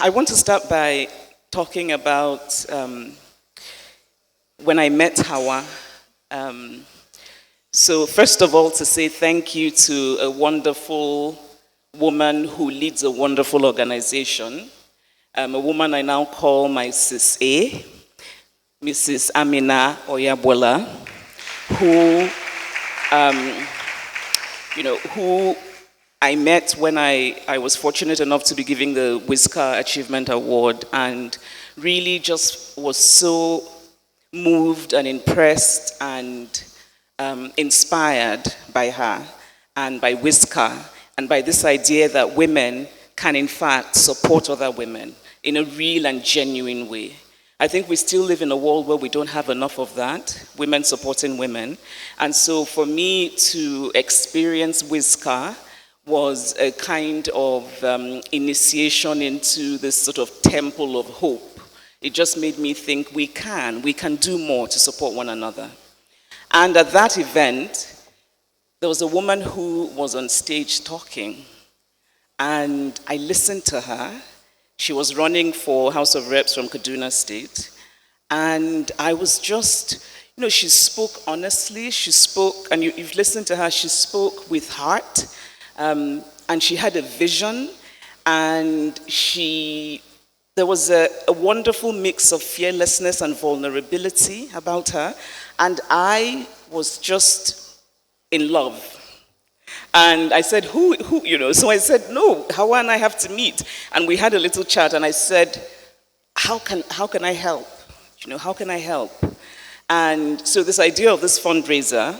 I want to start by talking about when I met Hawa. So first of all, to say thank you to a wonderful woman who leads a wonderful organization, a woman I now call my Sis A, Mrs. Amina Oyabwala, who, who I met when I was fortunate enough to be giving the Whisker Achievement Award, and really just was so moved and impressed and inspired by her and by Whisker and by this idea that women can in fact support other women in a real and genuine way. I think we still live in a world where we don't have enough of that, women supporting women. And so for me to experience Whisker was a kind of initiation into this sort of temple of hope. It just made me think we can do more to support one another. And at that event, there was a woman who was on stage talking, and I listened to her. She was running for House of Reps from Kaduna State, and I was just, she spoke honestly, she spoke, and you've listened to her, she spoke with heart, and she had a vision, and there was a wonderful mix of fearlessness and vulnerability about her, and I was just in love. And I said, who, so I said, no, Hawa and I have to meet. And we had a little chat, and I said, how can I help? How can I help? And so this idea of this fundraiser,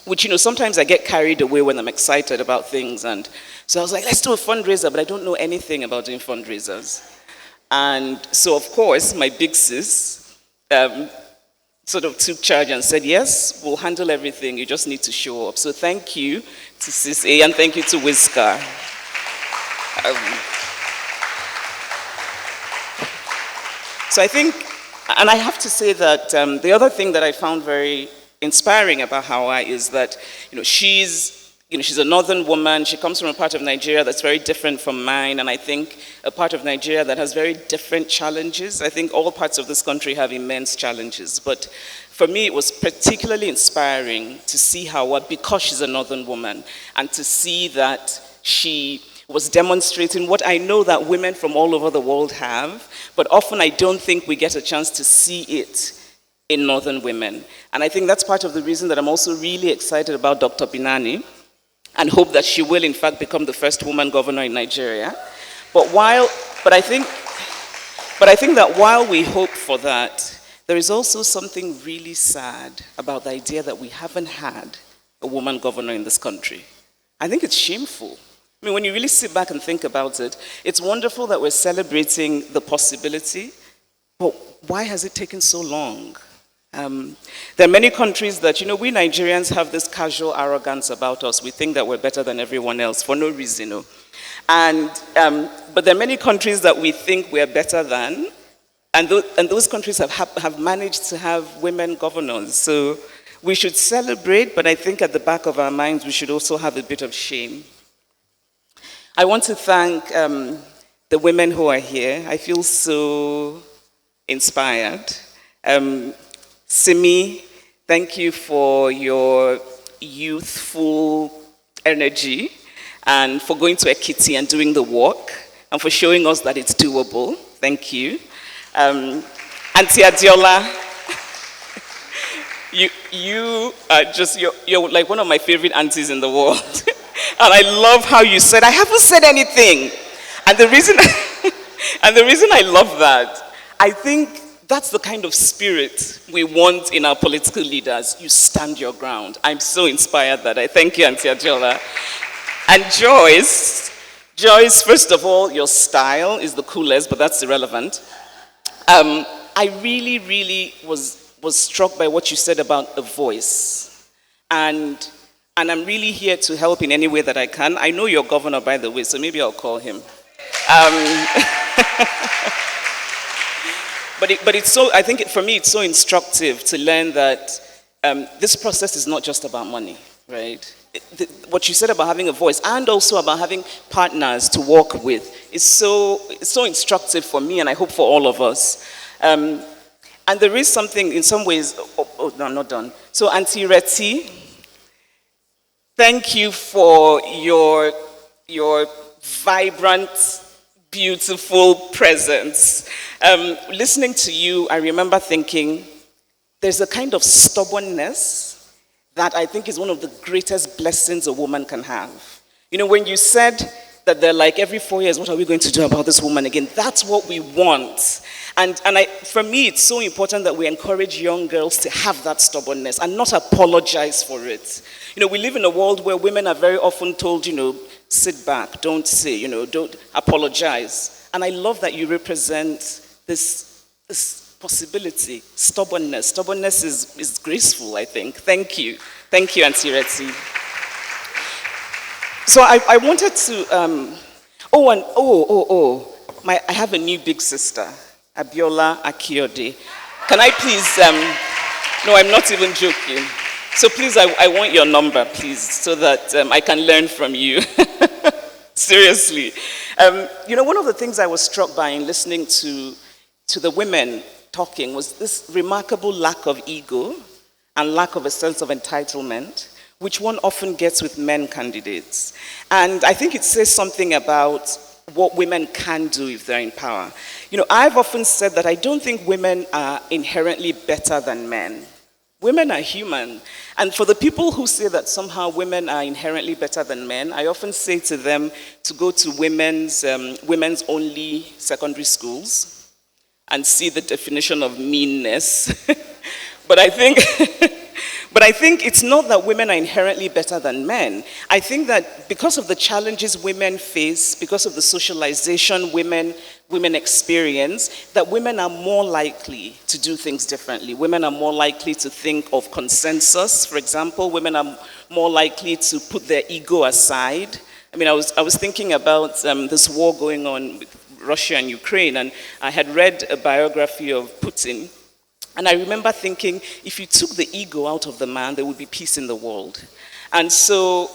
which, sometimes I get carried away when I'm excited about things. And so I was like, let's do a fundraiser, but I don't know anything about doing fundraisers. And so, of course, my big sis sort of took charge and said, yes, we'll handle everything. You just need to show up. So thank you to Sis A, and thank you to Whisker. So I think, and I have to say that the other thing that I found very inspiring about Hawa is that, she's a northern woman. She comes from a part of Nigeria that's very different from mine, and I think a part of Nigeria that has very different challenges. I think all parts of this country have immense challenges, but for me it was particularly inspiring to see Hawa, because she's a northern woman, and to see that she was demonstrating what I know that women from all over the world have, but often I don't think we get a chance to see it in northern women. And I think that's part of the reason that I'm also really excited about Dr. Binani, and hope that she will in fact become the first woman governor in Nigeria. But I think that while we hope for that, there is also something really sad about the idea that we haven't had a woman governor in this country. I think it's shameful. I mean, when you really sit back and think about it, it's wonderful that we're celebrating the possibility, but why has it taken so long? There are many countries that, we Nigerians have this casual arrogance about us. We think that we're better than everyone else for no reason, but there are many countries that we think we're better than, and those countries have managed to have women governors. So we should celebrate, but I think at the back of our minds we should also have a bit of shame. I want to thank the women who are here. I feel so inspired. Simi, thank you for your youthful energy and for going to Ekiti and doing the walk and for showing us that it's doable. Thank you. Auntie Adiola, you are just, you're like one of my favorite aunties in the world. And I love how you said, I haven't said anything. And the reason I love that, I think that's the kind of spirit we want in our political leaders. You stand your ground. I'm so inspired that I thank you, Auntie Adiola. And Joyce, first of all, your style is the coolest, but that's irrelevant. I really, really was struck by what you said about a voice. And I'm really here to help in any way that I can. I know your governor, by the way, so maybe I'll call him. But it's so, I think for me, it's so instructive to learn that this process is not just about money, right? what you said about having a voice and also about having partners to work with is it's so instructive for me, and I hope for all of us. And there is something in some ways, no, I'm not done. So Auntie Reti, thank you for your vibrant, beautiful presence. Listening to you, I remember thinking, there's a kind of stubbornness that I think is one of the greatest blessings a woman can have. You know, when you said that they're like, every 4 years, what are we going to do about this woman again? That's what we want. And for me, it's so important that we encourage young girls to have that stubbornness and not apologize for it. You know, we live in a world where women are very often told, you know, sit back, don't say, you know, don't apologize. And I love that you represent this possibility, stubbornness. Stubbornness is graceful, I think. Thank you. Thank you, Auntie Reti. So I wanted to, I have a new big sister, Abiola Akiode. Can I please, no, I'm not even joking. So please, I want your number, please, so that I can learn from you. Seriously. You know, one of the things I was struck by in listening to the women talking was this remarkable lack of ego and lack of a sense of entitlement, which one often gets with men candidates. And I think it says something about what women can do if they're in power. You know, I've often said that I don't think women are inherently better than men. Women are human. And for the people who say that somehow women are inherently better than men, I often say to them to go to women's only secondary schools and see the definition of meanness. But I think it's not that women are inherently better than men. I think that because of the challenges women face, because of the socialization women experience, that women are more likely to do things differently. Women are more likely to think of consensus. For example, women are more likely to put their ego aside. I mean, I was thinking about this war going on with Russia and Ukraine, and I had read a biography of Putin. And I remember thinking, if you took the ego out of the man, there would be peace in the world. And so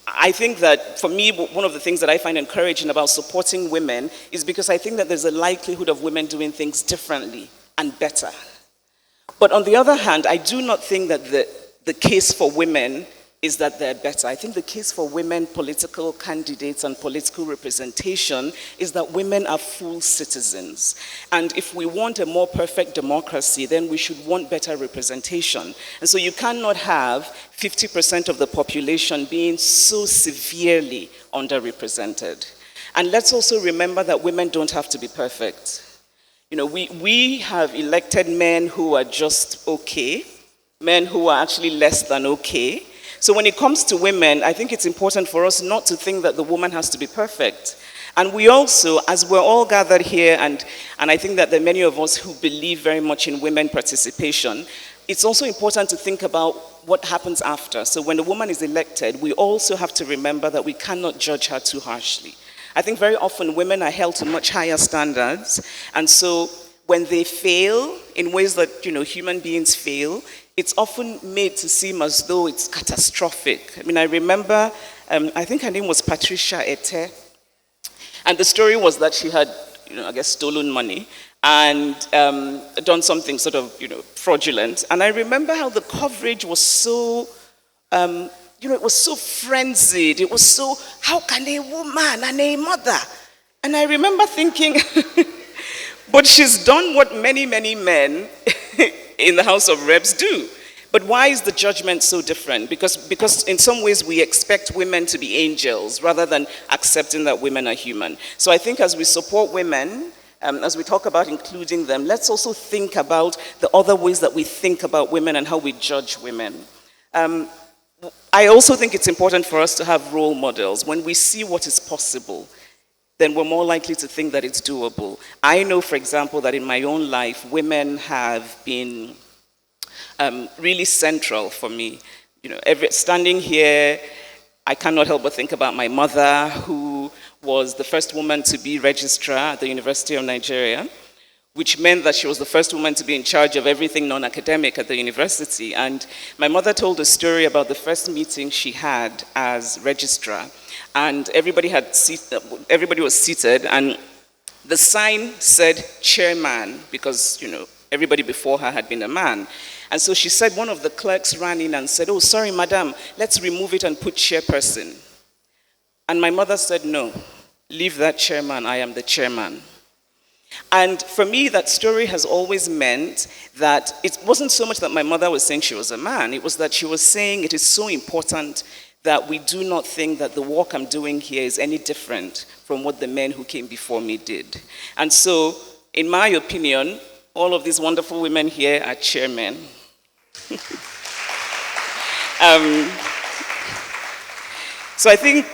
I think that for me, one of the things that I find encouraging about supporting women is because I think that there's a likelihood of women doing things differently and better. But on the other hand, I do not think that the case for women is that they're better. I think the case for women political candidates and political representation is that women are full citizens. And if we want a more perfect democracy, then we should want better representation. And so you cannot have 50% of the population being so severely underrepresented. And let's also remember that women don't have to be perfect. You know, we have elected men who are just okay, men who are actually less than okay. So when it comes to women, I think it's important for us not to think that the woman has to be perfect. And we also, as we're all gathered here, and I think that there are many of us who believe very much in women participation, it's also important to think about what happens after. So when a woman is elected, we also have to remember that we cannot judge her too harshly. I think very often women are held to much higher standards, and so when they fail in ways that, you know, human beings fail, it's often made to seem as though it's catastrophic. I mean, I remember, I think her name was Patricia Ete, and the story was that she had, you know, I guess stolen money and done something sort of, you know, fraudulent. And I remember how the coverage was so, you know, it was so frenzied. It was so, how can a woman and a mother? And I remember thinking, but she's done what many, many men in the House of Reps do. But why is the judgment so different? Because in some ways we expect women to be angels rather than accepting that women are human. So I think as we support women, as we talk about including them, let's also think about the other ways that we think about women and how we judge women. I also think it's important for us to have role models. When we see what is possible, then we're more likely to think that it's doable. I know, for example, that in my own life, women have been really central for me. You know, standing here, I cannot help but think about my mother, who was the first woman to be registrar at the University of Nigeria, which meant that she was the first woman to be in charge of everything non-academic at the university. And my mother told a story about the first meeting she had as registrar. And everybody was seated, and the sign said chairman, because, everybody before her had been a man. And so she said one of the clerks ran in and said, "Oh, sorry, madam, let's remove it and put chairperson." And my mother said, "No, leave that chairman, I am the chairman." And for me, that story has always meant that it wasn't so much that my mother was saying she was a man, it was that she was saying it is so important that we do not think that the work I'm doing here is any different from what the men who came before me did. And so, in my opinion, all of these wonderful women here are chairmen. So I think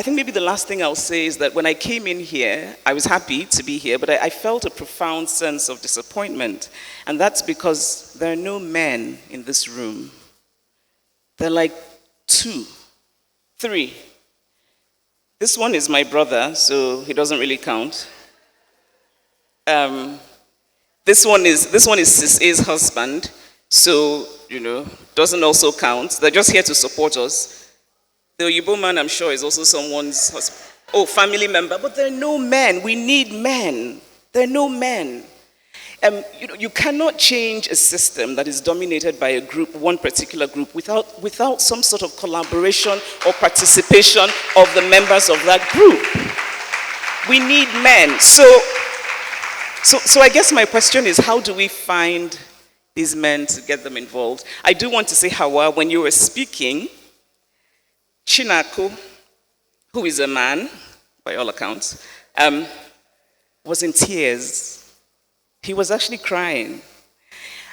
maybe the last thing I'll say is that when I came in here, I was happy to be here, but I felt a profound sense of disappointment. And that's because there are no men in this room. There are like 2, 3. This one is my brother, so he doesn't really count. This one is Sis A's husband, so, doesn't also count. They're just here to support us. The Oyibo man, I'm sure, is also someone's husband. Oh, family member, but there are no men. We need men. There are no men. You cannot change a system that is dominated by a group, one particular group, without some sort of collaboration or participation of the members of that group. We need men. So I guess my question is, how do we find these men to get them involved? I do want to say, Hawa, when you were speaking, Chinako, who is a man, by all accounts, was in tears. He was actually crying.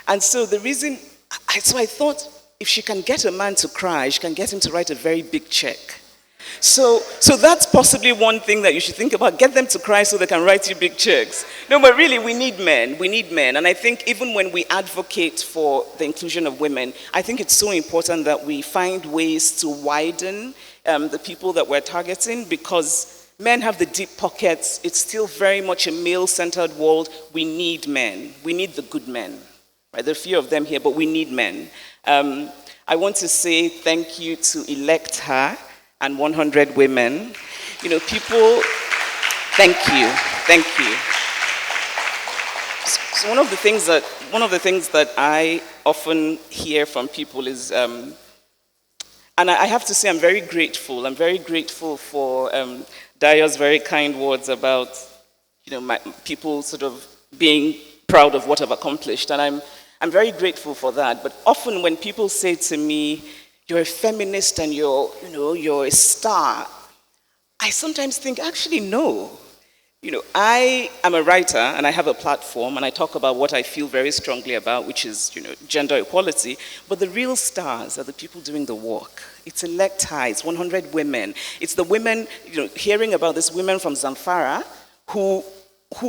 And so I thought, if she can get a man to cry, she can get him to write a very big check. So that's possibly one thing that you should think about. Get them to cry so they can write you big checks. No, but really, we need men. We need men. And I think even when we advocate for the inclusion of women, I think it's so important that we find ways to widen the people that we're targeting, because men have the deep pockets. It's still very much a male-centered world. We need men. We need the good men. Right? There are a few of them here, but we need men. I want to say thank you to Elect Her and 100 Women. People, thank you. Thank you. So one of the things that I often hear from people is, and I have to say I'm very grateful. I'm very grateful for Dayo's very kind words about, my people sort of being proud of what I've accomplished, and I'm very grateful for that. But often when people say to me, "You're a feminist and you're a star," I sometimes think, actually, no. I am a writer and I have a platform and I talk about what I feel very strongly about, which is, gender equality. But the real stars are the people doing the work. It's Elect Her, it's 100 Women. It's the women, hearing about these women from Zamfara who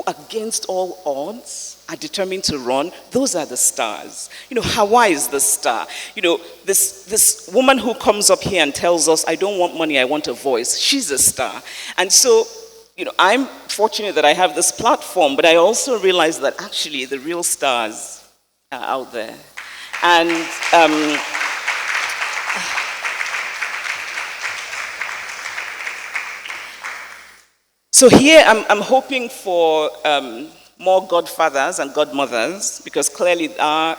against all odds are determined to run. Those are the stars. Hawa is the star. This woman who comes up here and tells us, "I don't want money, I want a voice." She's a star. And so, I'm fortunate that I have this platform, but I also realize that actually the real stars are out there. And so here I'm hoping for more godfathers and godmothers, because clearly our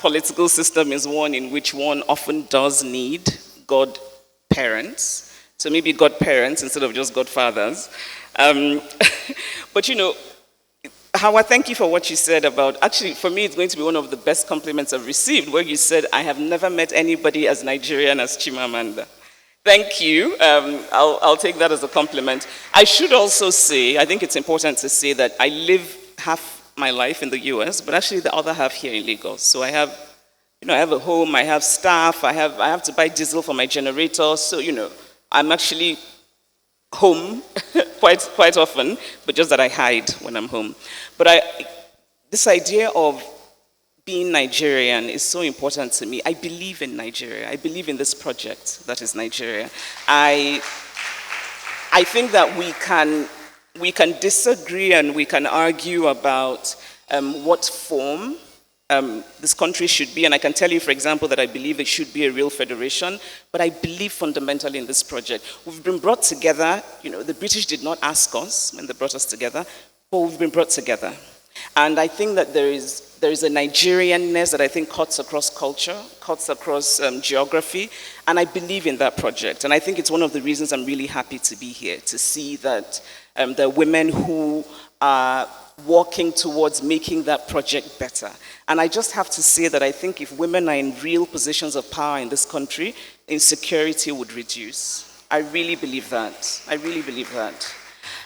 political system is one in which one often does need godparents. So maybe godparents instead of just godfathers. But Hawa, thank you for what you said about, actually for me it's going to be one of the best compliments I've received, where you said, "I have never met anybody as Nigerian as Chimamanda." Thank you. I'll take that as a compliment. I should also say, I think it's important to say that I live half my life in the US, but actually the other half here in Lagos. So I have a home, I have staff, I have to buy diesel for my generator. So, I'm actually home quite often, but just that I hide when I'm home. But this idea of being Nigerian is so important to me. I believe in Nigeria. I believe in this project that is Nigeria. I think that we can we can disagree and we can argue about what form this country should be, and I can tell you, for example, that I believe it should be a real federation, but I believe fundamentally in this project. We've been brought together, the British did not ask us when they brought us together, but we've been brought together. And I think that there is a Nigerianness that I think cuts across culture, cuts across geography, and I believe in that project. And I think it's one of the reasons I'm really happy to be here, to see that there are women who are working towards making that project better. And I just have to say that I think if women are in real positions of power in this country, insecurity would reduce. I really believe that. I really believe that.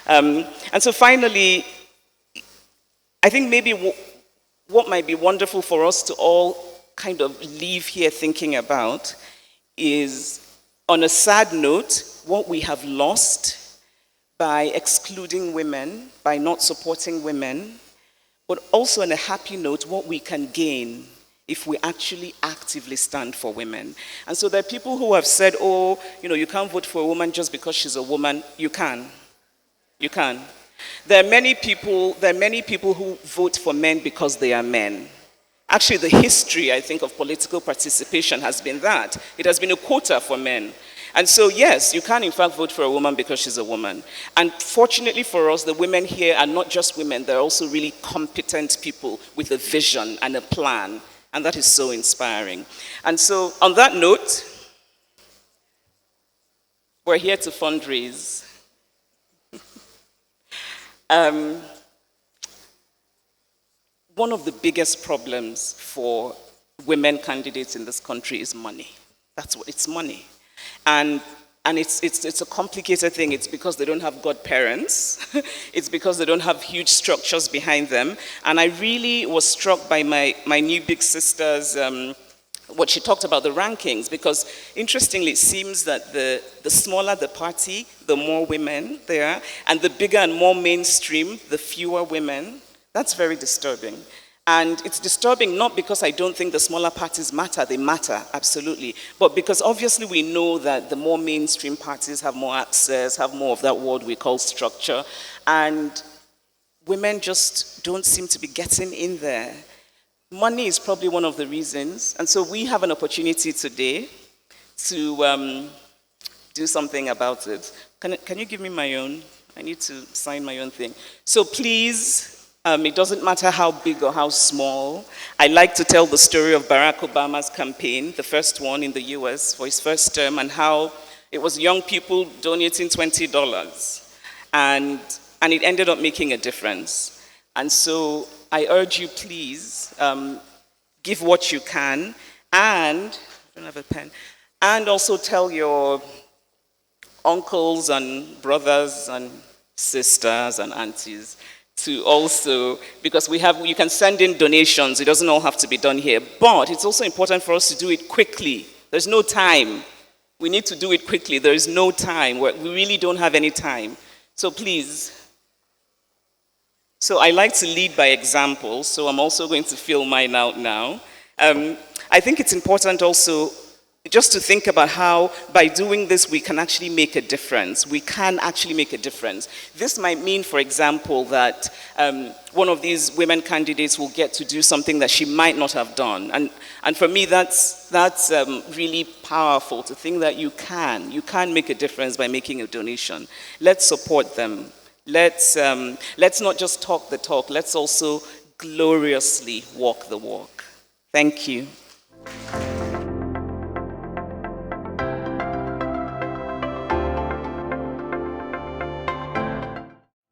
And so finally, I think maybe what might be wonderful for us to all kind of leave here thinking about is, on a sad note, what we have lost by excluding women, by not supporting women, but also on a happy note, what we can gain if we actually actively stand for women. And so there are people who have said, oh, you can't vote for a woman just because she's a woman. You can. You can. There are many people who vote for men because they are men. Actually, the history, I think, of political participation has been that. It has been a quota for men. And so, yes, you can, in fact, vote for a woman because she's a woman. And fortunately for us, the women here are not just women. They're also really competent people with a vision and a plan. And that is so inspiring. And so, on that note, we're here to fundraise. One of the biggest problems for women candidates in this country is money. It's money. And it's a complicated thing. It's because they don't have godparents. It's because they don't have huge structures behind them. And I really was struck by my new big sister's, what she talked about, the rankings, because interestingly, it seems that the smaller the party, the more women there are, and the bigger and more mainstream, the fewer women. That's very disturbing. And it's disturbing not because I don't think the smaller parties matter, they matter, absolutely, but because obviously we know that the more mainstream parties have more access, have more of that word we call structure, and women just don't seem to be getting in there. Money is probably one of the reasons, and so we have an opportunity today to do something about it. Can you give me my own? I need to sign my own thing. So please, it doesn't matter how big or how small. I like to tell the story of Barack Obama's campaign, the first one in the US for his first term, and how it was young people donating $20. And it ended up making a difference. And so I urge you, please, give what you can, and, I don't have a pen, and also tell your uncles and brothers and sisters and aunties to also, because you can send in donations, it doesn't all have to be done here, but it's also important for us to do it quickly. There's no time. We need to do it quickly. There is no time. We really don't have any time. So please. So I like to lead by example, so I'm also going to fill mine out now. I think it's important also just to think about how, by doing this, we can actually make a difference. We can actually make a difference. This might mean, for example, that one of these women candidates will get to do something that she might not have done. And for me, that's really powerful to think that you can make a difference by making a donation. Let's support them. Let's not just talk the talk. Let's also gloriously walk the walk. Thank you.